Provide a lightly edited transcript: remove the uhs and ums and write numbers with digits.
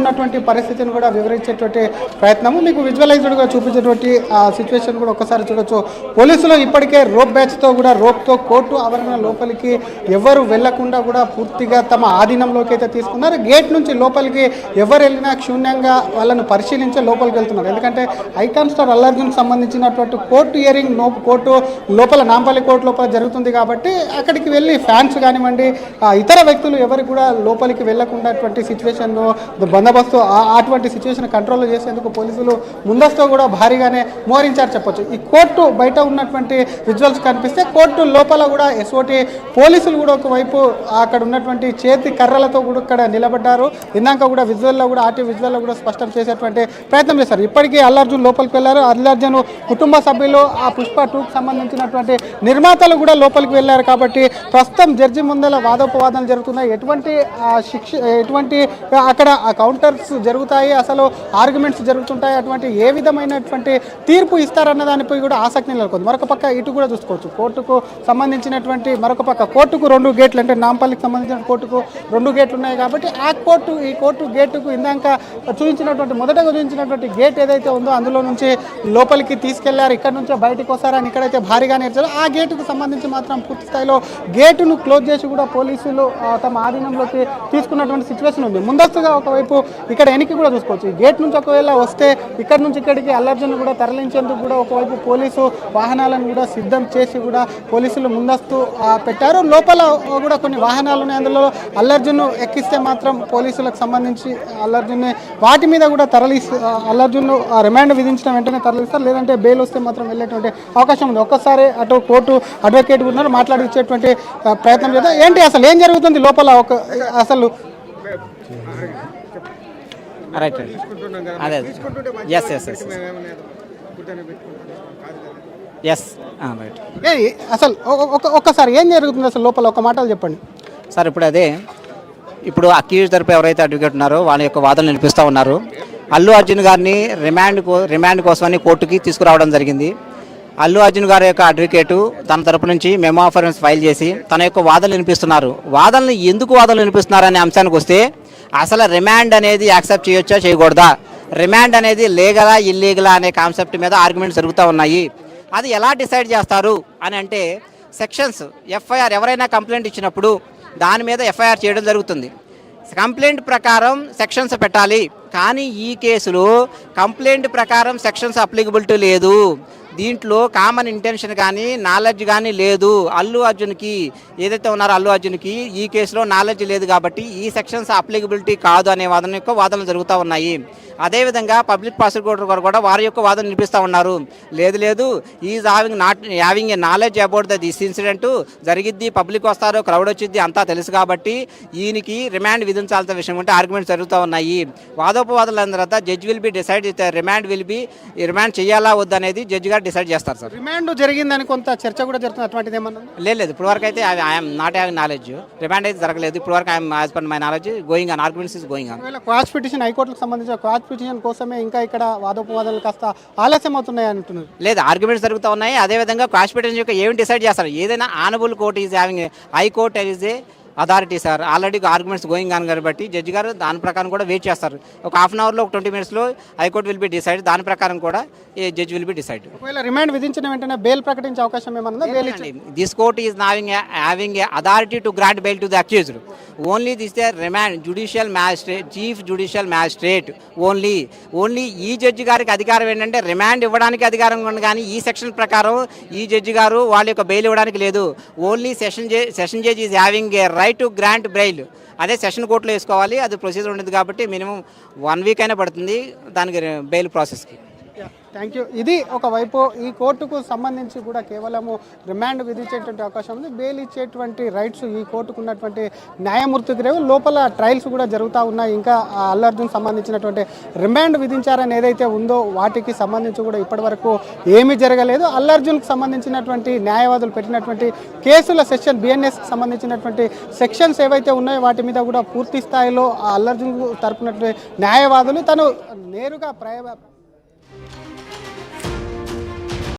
ఉన్నటువంటి పరిస్థితిని కూడా వివరించేటువంటి ప్రయత్నము మీకు విజువలైజ్డ్గా చూపించేటువంటి సిచ్యువేషన్ కూడా ఒకసారి చూడొచ్చు. పోలీసులు ఇప్పటికే రోప్ బ్యాచ్తో కూడా రోప్తో కోర్టు ఆవరణ లోపలికి ఎవరు వెళ్లకుండా కూడా పూర్తిగా తమ ఆధీనంలోకి అయితే తీసుకున్నారు. గేట్ నుంచి లోపలికి ఎవరు వెళ్ళినా క్షుణ్ణంగా వాళ్ళను పరిశీలించే లోపలికి వెళ్తున్నారు. ఎందుకంటే ఐకాన్ స్టార్ అల్లు అర్జున్కి సంబంధించినటువంటి కోర్టు హియరింగ్ కోర్టు లోపల నాంపల్లి కోర్టు లోపల జరుగుతుంది కాబట్టి అక్కడికి వెళ్ళి ఫ్యాన్స్ కానివ్వండి ఇతర వ్యక్తులు ఎవరికి కూడా లోపలికి వెళ్లకుండాటువంటి సిచ్యువేషన్ బందోబస్తు అటువంటి సిచ్యువేషన్ కంట్రోల్ చేసేందుకు పోలీసులు ముందస్తు కూడా భారీగానే మోహరించారు చెప్పొచ్చు. ఈ కోర్టు బయట ఉన్నటువంటి విజువల్స్ కనిపిస్తే కోర్టు లోపల కూడా ఎస్ఓటి పోలీసులు కూడా ఒకవైపు అక్కడ ఉన్నటువంటి చేతి కర్రలతో కూడా ఇక్కడ నిలబడ్డారు. ఇందాక కూడా విజువల్లో కూడా విజువల్లో కూడా స్పష్టం చేసేటువంటి ప్రయత్నం చేశారు. ఇప్పటికీ అల్లు అర్జున్ లోపలికి వెళ్ళారు. అల్లు అర్జున్ కుటుంబ సభ్యులు ఆ పుష్ప 2కి సంబంధించినటువంటి నిర్మాతలు కూడా లోపలికి వెళ్ళారు. కాబట్టి ప్రస్తుతం జడ్జి ముందల వాదోపవాదాలు జరుగుతున్నాయి. ఎటువంటి అక్కడ కౌంటర్స్ జరుగుతాయి, అసలు ఆర్గ్యుమెంట్స్ జరుగుతుంటాయి, అటువంటి ఏ విధమైనటువంటి తీర్పు ఇస్తారన్న దానిపై కూడా ఆసక్తి నెలకొంది. మరొక పక్క ఇటు కూడా చూసుకోవచ్చు. కోర్టుకు సంబంధించినటువంటి మరొక పక్క కోర్టుకు 2 గేట్లు అంటే నాంపల్లికి సంబంధించిన కోర్టుకు 2 గేట్లు ఉన్నాయి. కాబట్టి ఈ కోర్టు గేటుకు ఇందాక మొదటగా చూపించినటువంటి గేట్ ఏదైతే ఉందో అందులో నుంచి లోపలికి తీసుకెళ్లారు. ఇక్కడ నుంచో బయటకు వస్తారని ఇక్కడైతే భారీగా నేర్చారు. ఆ గేటుకు సంబంధించి మాత్రం పూర్తి స్థాయిలో గేటును క్లోజ్ చేసి కూడా పోలీసులు తమ ఆధీనంలోకి తీసుకున్నటువంటి సిచ్యువేషన్ ఉంది. ముందస్తుగా ఒకవైపు ఇక్కడ వెనక్కి కూడా చూసుకోవచ్చు. ఈ గేట్ నుంచి ఒకవేళ వస్తే ఇక్కడ నుంచి ఇక్కడికి అల్లు అర్జున్ కూడా తరలించేందుకు కూడా ఒకవైపు పోలీసు వాహనాలను కూడా సిద్ధం చేసి కూడా పోలీసులు ముందస్తు పెట్టారు. లోపల కూడా కొన్ని వాహనాలు ఉన్నాయి. అందులో అల్లు అర్జున్ ఎక్కిస్తే మాత్రం పోలీసులకు సంబంధించి అల్లు అర్జున్ వాటి మీద కూడా అల్లు అర్జున్ రిమాండ్ విధించిన వెంటనే తరలిస్తారు. లేదంటే బెయిల్ వస్తే మాత్రం వెళ్ళేటువంటి అవకాశం ఉంది. ఒక్కసారి అటు కోర్టు అడ్వకేట్ ఉన్నారు మాట్లాడి ఇచ్చేటువంటి ప్రయత్నం చేద్దాం. ఏంటి అసలు ఏం జరుగుతుంది లోపల అసలు అసలు ఒక్కసారి ఏం జరుగుతుంది అసలు లోపల ఒక మాటలు చెప్పండి సార్. ఇప్పుడు అక్యూజ్ తరపు ఎవరైతే అడ్వకేట్ ఉన్నారో వాళ్ళ యొక్క వాదనలు వినిపిస్తూ ఉన్నారు. అల్లు అర్జున్ గారిని రిమాండ్ కోసమని కోర్టుకి తీసుకురావడం జరిగింది. అల్లు అర్జున్ గారి యొక్క అడ్వకేటు తన తరపు నుంచి మెమో ఆఫ్ అఫెరెన్స్ ఫైల్ చేసి తన యొక్క వాదనలు వినిపిస్తున్నారు. ఎందుకు వాదనలు వినిపిస్తున్నారు అనే అంశానికి వస్తే అసలు రిమాండ్ అనేది యాక్సెప్ట్ చేయొచ్చా చేయకూడదా, రిమాండ్ అనేది లీగలా ఇల్లీగలా అనే కాన్సెప్ట్ మీద ఆర్గ్యుమెంట్స్ జరుగుతూ ఉన్నాయి. అది ఎలా డిసైడ్ చేస్తారు అని అంటే సెక్షన్స్ ఎఫ్ఐఆర్ ఎవరైనా కంప్లైంట్ ఇచ్చినప్పుడు దాని మీద ఎఫ్ఐఆర్ చేయడం జరుగుతుంది. కంప్లైంట్ ప్రకారం సెక్షన్స్ పెట్టాలి. కానీ ఈ కేసులో కంప్లైంట్ ప్రకారం సెక్షన్స్ అప్లికబిలిటీ లేదు. దీంట్లో కామన్ ఇంటెన్షన్ కానీ నాలెడ్జ్ కానీ లేదు. అల్లు అర్జున్కి ఏదైతే ఉన్నారో అల్లు అర్జున్కి ఈ కేసులో నాలెడ్జ్ లేదు కాబట్టి ఈ సెక్షన్స్ అప్లికబిలిటీ కాదు అనే వాదనలు జరుగుతూ ఉన్నాయి. అదేవిధంగా పబ్లిక్ ప్రాసిక్యూటర్ గారు కూడా వారి యొక్క వాదన వినిపిస్తూ ఉన్నారు. లేదు is having a knowledge about this incident జరిగిద్ది, పబ్లిక్ వస్తారు, క్రౌడ్ వచ్చింది అంతా తెలుసు కాబట్టి ఈయనకి రిమాండ్ విధించాల్సిన విషయం ఉంటే ఆర్గ్యుమెంట్స్ జరుగుతూ ఉన్నాయి. వాదోపవాదాలు అయిన తర్వాత judge will be decide remand చేయాలా వద్దనేది జడ్జి గారు డిసైడ్ చేస్తారు సార్. రిమాండ్ జరిగిందని కొంత చర్చ కూడా జరుగుతుంది. అటువంటిది ఏమన్నా లేదు ఇప్పుడు వరకు అయితే I'm not having knowledge. Remand అయితే జరగలేదు ఇప్పుడు వరకు. I'm as per my knowledge going on arguments is going on. Quash petition హైకోర్టుకు సంబంధించిన క్వాష్ పిటిషన్ కోసమే ఇంకా ఇక్కడ వాదోపవాదాలు కాస్త ఆలస్యం అవుతున్నాయి అంటున్నారు. లేదు ఆర్గ్యుమెంట్స్ జరుగుతూ ఉన్నాయి. అదేవిధంగా క్వాష్ పిటిషన్ యొక్క ఏమి డిసైడ్ చేస్తారు. ఏదైనా honourable court is having high court is a authority sir. Already arguments going on కాబట్టి జడ్జి గారు దాని ప్రకారం కూడా వెయిట్ చేస్తారు. ఒక హాఫ్ అన్ అవర్లో 20 మినిట్స్లో హైకోర్టు విల్ బి డిసైడ్. దాని ప్రకారం కూడా ఈ జడ్జి విల్ బి డిసైడ్. ఒకవేళ రిమాండ్ విధించిన వెంటనే బెయిల్ ప్రకటించే అవకాశం ఏమన్నా? This court is having authority to grant bail to the accused. Only this remand judicial magistrate, chief judicial magistrate only ఈ జడ్జి గారికి అధికారం ఏంటంటే రిమాండ్ ఇవ్వడానికి అధికారం ఉంది. కానీ ఈ సెక్షన్ ప్రకారం ఈ జడ్జి గారు వాళ్ళ యొక్క బెయిల్ ఇవ్వడానికి లేదు. Only session judge is having a right to grant bail. అదే సెషన్ కోర్టులో వేసుకోవాలి. అది ప్రొసీజర్ ఉండేది కాబట్టి మినిమం 1 వీక్ అయినా పడుతుంది దానికి బెయిల్ ప్రాసెస్కి. Thank you. ఇది ఒకవైపు ఈ కోర్టుకు సంబంధించి కూడా కేవలము రిమాండ్ విధించేటువంటి అవకాశం ఉంది. బెయిల్ ఇచ్చేటువంటి రైట్స్ ఈ కోర్టుకు ఉన్నటువంటి న్యాయమూర్తికి లేవు. లోపల ట్రయల్స్ కూడా జరుగుతూ ఉన్నాయి. ఇంకా అల్లు అర్జున్ సంబంధించినటువంటి రిమాండ్ విధించారని ఏదైతే ఉందో వాటికి సంబంధించి కూడా ఇప్పటివరకు ఏమీ జరగలేదు. అల్లు అర్జున్కి సంబంధించినటువంటి న్యాయవాదులు పెట్టినటువంటి కేసుల సెక్షన్ బిఎన్ఎస్కి సంబంధించినటువంటి సెక్షన్స్ ఏవైతే ఉన్నాయో వాటి మీద కూడా పూర్తి స్థాయిలో అల్లు అర్జున్ తరపున న్యాయవాదులు తను నేరుగా